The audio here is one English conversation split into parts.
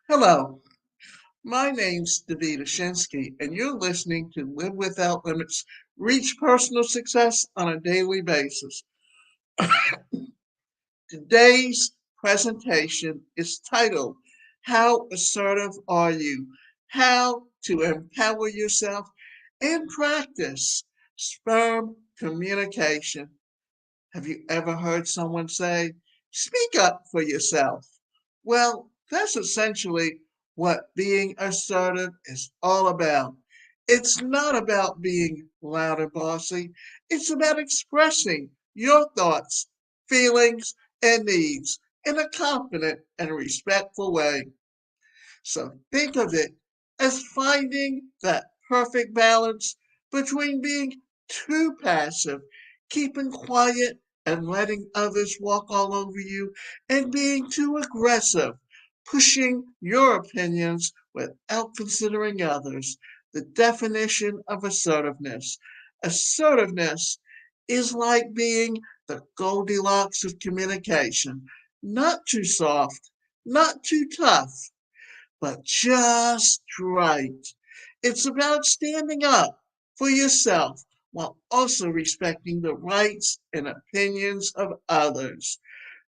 Hello, my name's David Ashinsky, and you're listening to Live Without Limits, Reach Personal Success on a Daily Basis. Today's presentation is titled, How Assertive Are You? How to Empower Yourself and Practice Firm Communication. Have you ever heard someone say, speak up for yourself? Well, that's essentially what being assertive is all about. It's not about being loud and bossy, it's about expressing your thoughts, feelings, and needs in a confident and respectful way. So think of it as finding that perfect balance between being too passive, keeping quiet and letting others walk all over you, and being too aggressive, pushing your opinions without considering others. The definition of assertiveness. Assertiveness is like being the Goldilocks of communication, not too soft, not too tough, but just right. It's about standing up for yourself while also respecting the rights and opinions of others.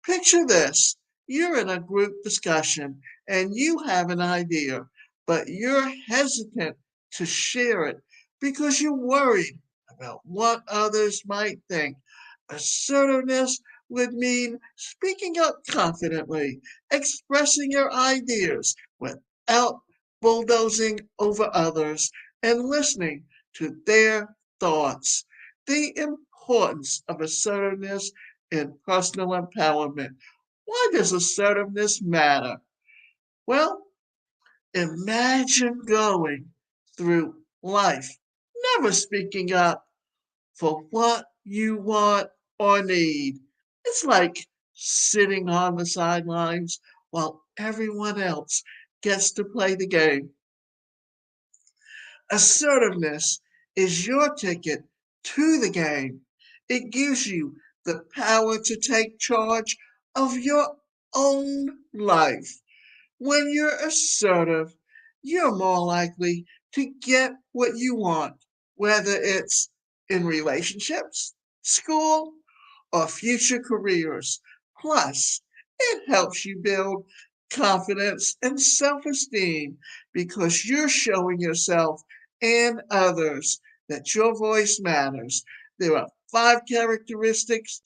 Picture this, you're in a group discussion and you have an idea, but you're hesitant to share it because you're worried about what others might think. Assertiveness would mean speaking up confidently, expressing your ideas without bulldozing over others, and listening to their thoughts. The importance of assertiveness in personal empowerment. Why does assertiveness matter? Well, imagine going through life never speaking up for what you want or need. It's like sitting on the sidelines while everyone else gets to play the game. Assertiveness is your ticket to the game. It gives you the power to take charge of your own life. When you're assertive, you're more likely to get what you want, whether it's in relationships, school, or future careers. Plus, it helps you build confidence and self esteem because you're showing yourself and others that your voice matters. There are five characteristics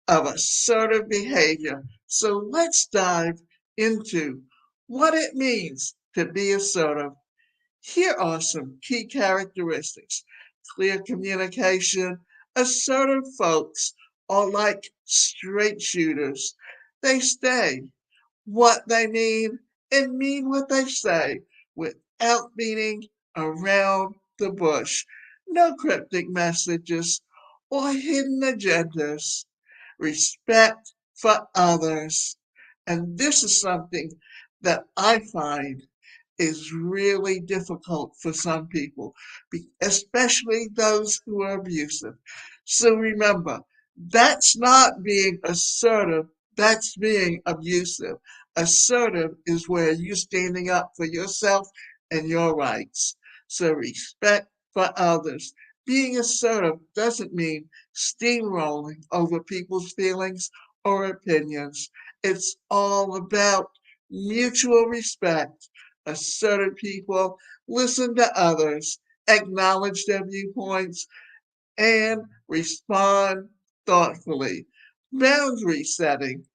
of assertive behavior. So let's dive into what it means to be assertive. Here are some key characteristics: clear communication. Assertive folks are like straight shooters. They say what they mean what they say without beating around the bush. No cryptic messages or hidden agendas. Respect for others. And this is something that I find is really difficult for some people, especially those who are abusive. So remember, that's not being assertive, that's being abusive. Assertive is where you're standing up for yourself and your rights. So respect for others. Being assertive doesn't mean steamrolling over people's feelings or opinions. It's all about mutual respect. Assertive people listen to others, acknowledge their viewpoints, and respond thoughtfully. Boundary setting.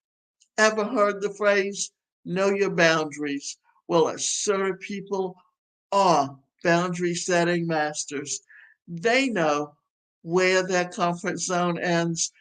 Ever heard the phrase, know your boundaries? Well, assertive people are boundary setting masters. They know where their comfort zone ends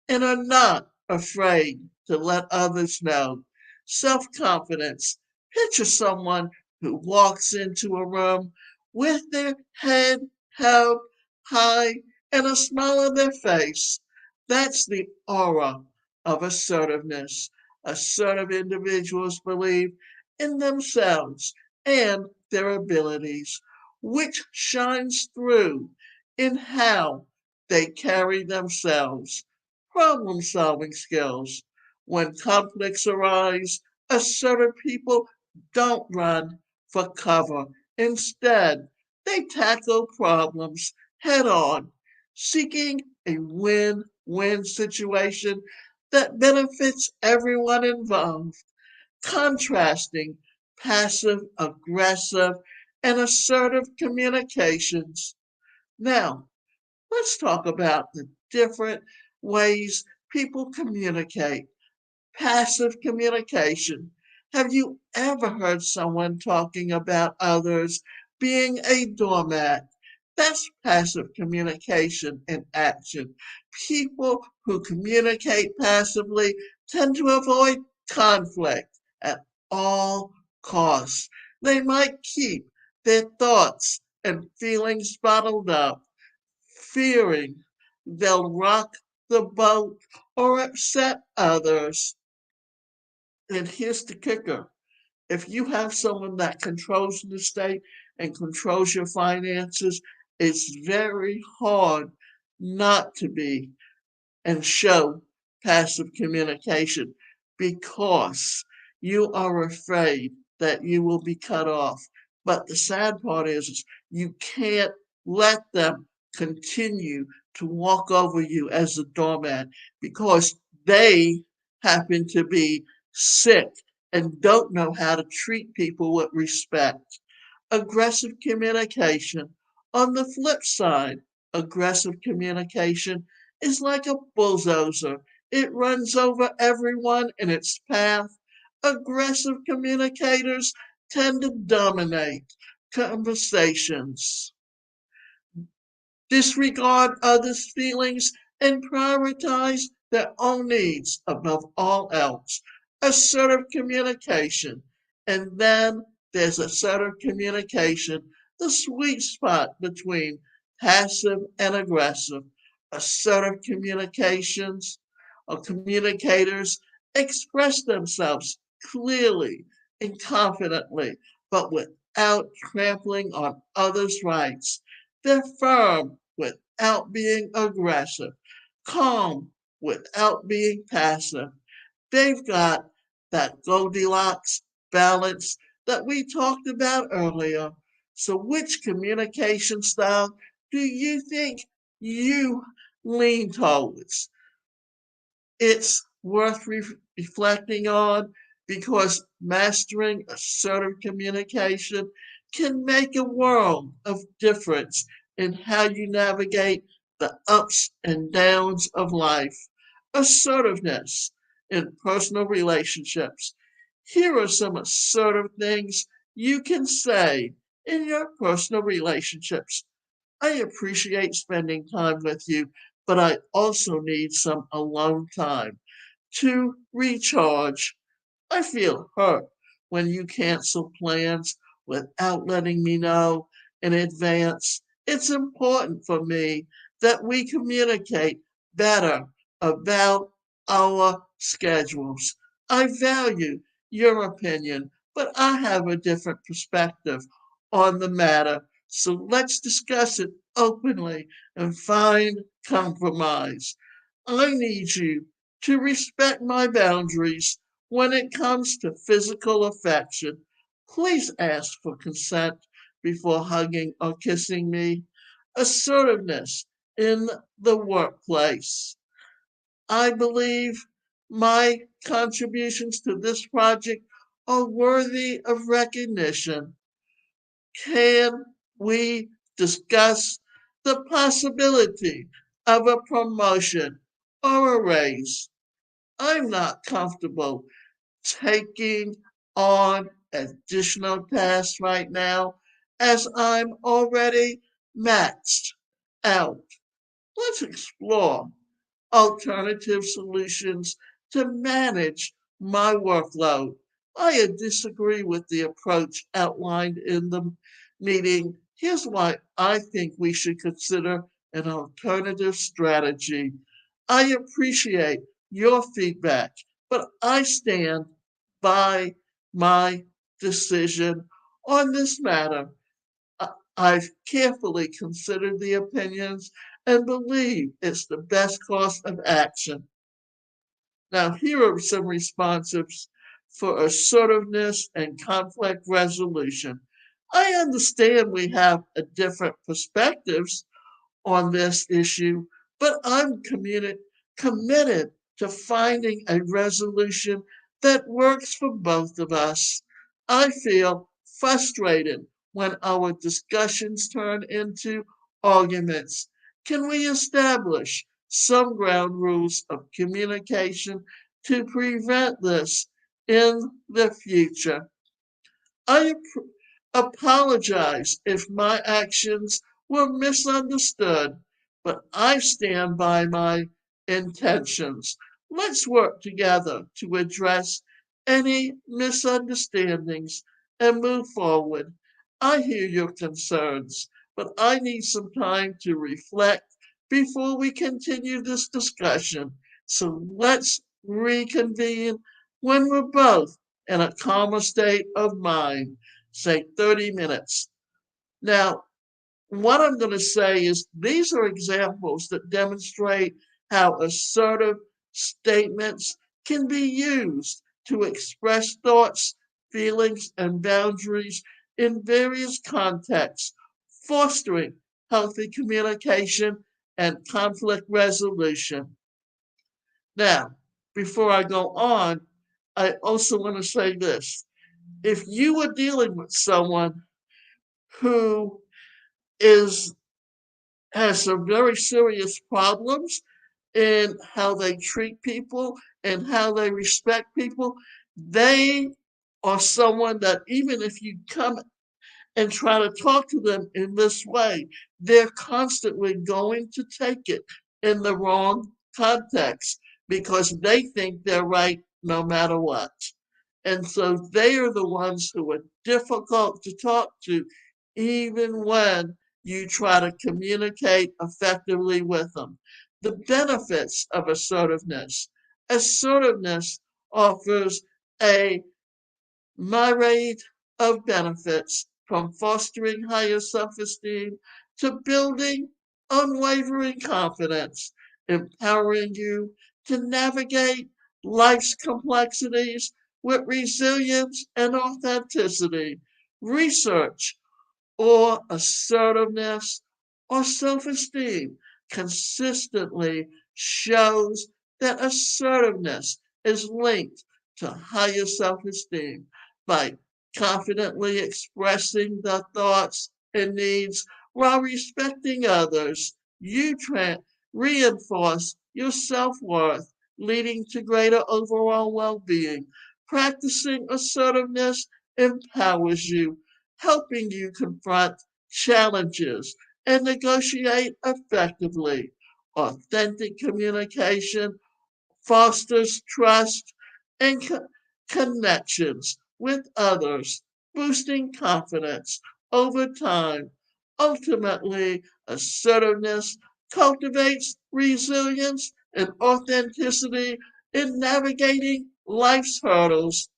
and are not afraid to let others know. Self confidence. Picture someone who walks into a room with their head held high and a smile on their face. That's the aura of assertiveness. Assertive individuals believe in themselves and their abilities, which shines through in how they carry themselves. Problem solving skills. When conflicts arise, assertive people don't run for cover. Instead, they tackle problems head on, seeking a win win situation that benefits everyone involved, contrasting passive aggressive and assertive communications. Now, let's talk about the different ways people communicate. Passive communication. Have you ever heard someone talking about others being a doormat? That's passive communication in action. People who communicate passively tend to avoid conflict at all costs. They might keep their thoughts and feelings bottled up, fearing they'll rock the boat or upset others. And here's the kicker. If you have someone that controls the state and controls your finances, it's very hard not to be and show passive communication because you are afraid that you will be cut off. But the sad part is you can't let them continue to walk over you as a doormat because they happen to be sick and don't know how to treat people with respect. Aggressive communication. On the flip side, aggressive communication is like a bulldozer. It runs over everyone in its path. Aggressive communicators tend to dominate conversations, disregard others' feelings, and prioritize their own needs above all else. Assertive communication. And then there's assertive communication, the sweet spot between passive and aggressive. Assertive communications or communicators express themselves clearly and confidently, but without trampling on others' rights. They're firm without being aggressive, calm without being passive. They've got that Goldilocks balance that we talked about earlier. So, which communication style do you think you lean towards? It's worth reflecting on because mastering assertive communication can make a world of difference in how you navigate the ups and downs of life. Assertiveness in personal relationships. Here are some assertive things you can say in your personal relationships. I appreciate spending time with you, but I also need some alone time to recharge. I feel hurt when you cancel plans without letting me know in advance. It's important for me that we communicate better about our schedules. I value your opinion, but I have a different perspective on the matter. So let's discuss it openly and find compromise. I need you to respect my boundaries when it comes to physical affection. Please ask for consent before hugging or kissing me. Assertiveness in the workplace. I believe my contributions to this project are worthy of recognition. Can we discuss the possibility of a promotion or a raise? I'm not comfortable taking on additional tasks right now as I'm already maxed out. Let's explore alternative solutions to manage my workload. I disagree with the approach outlined in the meeting. Here's why I think we should consider an alternative strategy. I appreciate your feedback, but I stand by my decision on this matter. I've carefully considered the opinions and believe it's the best course of action. Now, here are some responses for assertiveness and conflict resolution. I understand we have a different perspectives on this issue, but committed to finding a resolution that works for both of us. I feel frustrated when our discussions turn into arguments. Can we establish some ground rules of communication to prevent this in the future? I apologize if my actions were misunderstood, but I stand by my intentions. Let's work together to address any misunderstandings and move forward. I hear your concerns, but I need some time to reflect before we continue this discussion. So let's reconvene when we're both in a calmer state of mind, say 30 minutes. Now, what I'm going to say is these are examples that demonstrate how assertive statements can be used to express thoughts, feelings, and boundaries in various contexts, fostering healthy communication and conflict resolution. Now, before I go on, I also want to say this. If you are dealing with someone who is has some very serious problems in how they treat people and how they respect people, they are someone that even if you come and try to talk to them in this way, they're constantly going to take it in the wrong context because they think they're right no matter what. And so they are the ones who are difficult to talk to, even when you try to communicate effectively with them. The benefits of assertiveness. Assertiveness offers a myriad of benefits from fostering higher self esteem to building unwavering confidence, empowering you to navigate life's complexities with resilience and authenticity. Research or assertiveness or self esteem consistently shows that assertiveness is linked to higher self esteem by confidently expressing the thoughts and needs while respecting others. You reinforce your self worth, leading to greater overall well being. Practicing assertiveness empowers you, helping you confront challenges and negotiate effectively. Authentic communication fosters trust and connections with others, boosting confidence over time. Ultimately, assertiveness cultivates resilience and authenticity in navigating life's hurdles.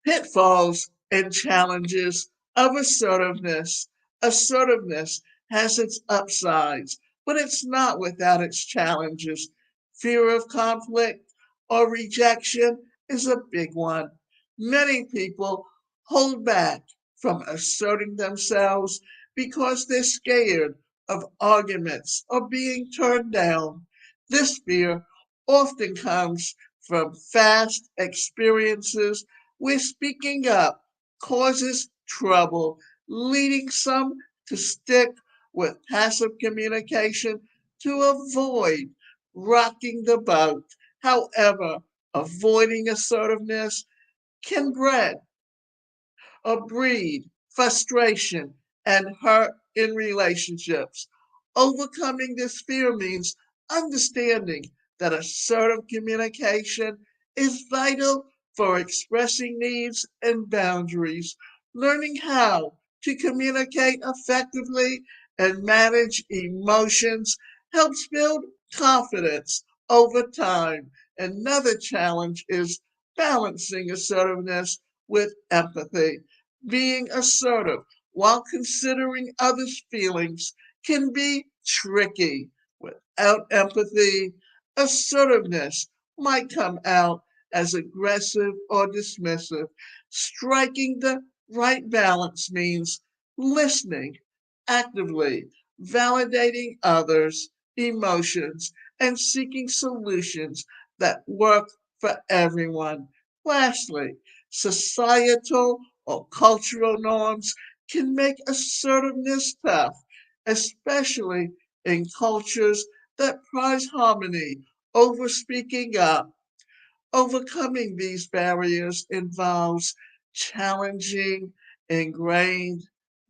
Pitfalls and challenges of assertiveness. Assertiveness has its upsides, but it's not without its challenges. Fear of conflict or rejection is a big one. Many people hold back from asserting themselves because they're scared of arguments or being turned down. This fear often comes from past experiences where speaking up causes trouble, leading some to stick with passive communication to avoid rocking the boat. However, avoiding assertiveness can breed frustration and hurt in relationships. Overcoming this fear means understanding that assertive communication is vital for expressing needs and boundaries. Learning how to communicate effectively and manage emotions helps build confidence over time. Another challenge is balancing assertiveness with empathy. Being assertive while considering others' feelings can be tricky. Without empathy, assertiveness might come out as aggressive or dismissive. Striking the right balance means listening actively, validating others' emotions, and seeking solutions that work for everyone. Lastly, societal or cultural norms can make assertiveness tough, especially in cultures that prize harmony over speaking up. Overcoming these barriers involves challenging ingrained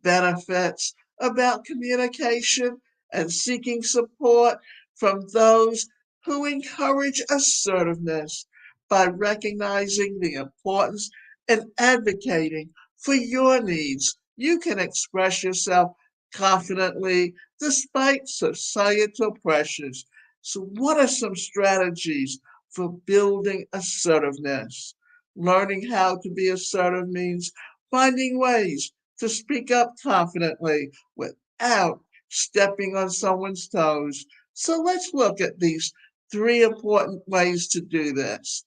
benefits about communication and seeking support from those who encourage assertiveness by recognizing the importance and advocating for your needs. You can express yourself confidently despite societal pressures. So, what are some strategies for building assertiveness? Learning how to be assertive means finding ways to speak up confidently without stepping on someone's toes. So let's look at these three important ways to do this.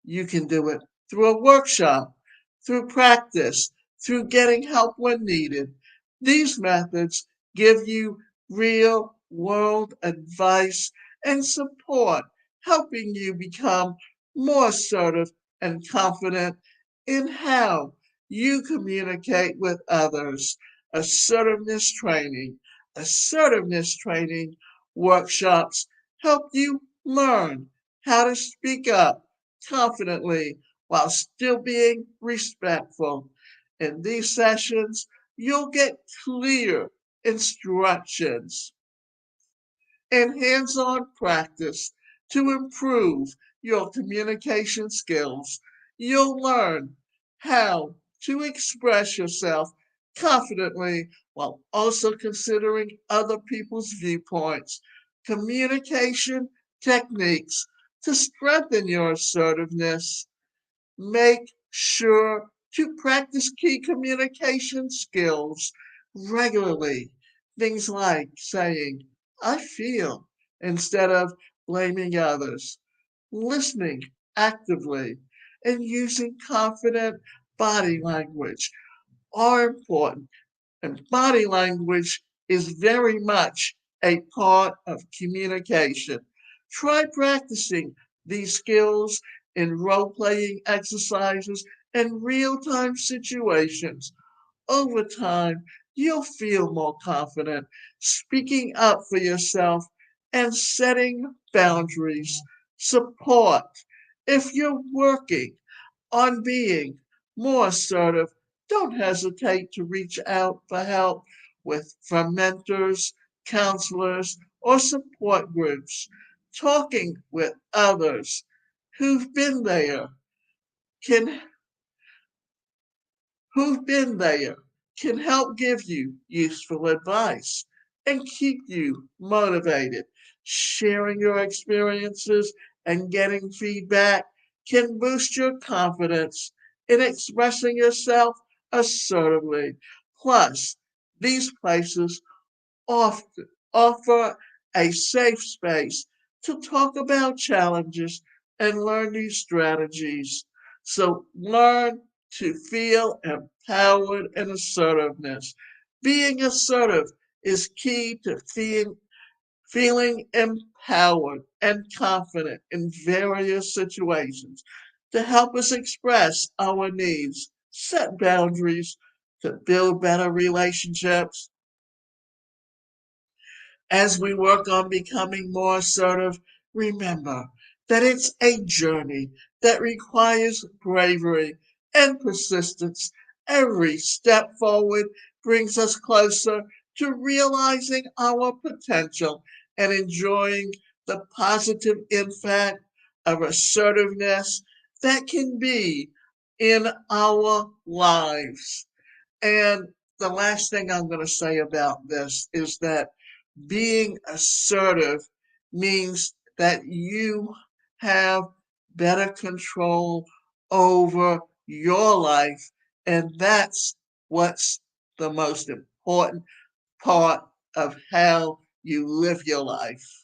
You can do it through a workshop, through practice, through getting help when needed. These methods give you real world advice and support, helping you become more assertive and confident in how you communicate with others. Assertiveness training. Assertiveness training workshops help you learn how to speak up confidently while still being respectful. In these sessions, you'll get clear instructions and hands on practice to improve your communication skills. You'll learn how to express yourself confidently while also considering other people's viewpoints. Communication techniques to strengthen your assertiveness. Make sure to practice key communication skills regularly. Things like saying, I feel, instead of blaming others, listening actively, and using confident body language are important. And body language is very much a part of communication. Try practicing these skills in role playing exercises and real time situations. Over time, you'll feel more confident speaking up for yourself and setting boundaries. Support. If you're working on being more assertive, don't hesitate to reach out for help from mentors, counselors, or support groups. Talking with others who've been there can who've been there can help give you useful advice and keep you motivated. Sharing your experiences and getting feedback can boost your confidence in expressing yourself assertively. Plus, these places often offer a safe space to talk about challenges and learn new strategies. So learn to feel empowered and assertiveness. Being assertive is key to feeling empowered and confident in various situations to help us express our needs, set boundaries, to build better relationships. As we work on becoming more assertive, remember that it's a journey that requires bravery and persistence. Every step forward brings us closer to realizing our potential and enjoying the positive impact of assertiveness that can be in our lives. And the last thing I'm going to say about this is that being assertive means that you have better control over your life, and that's what's the most important part of how you live your life.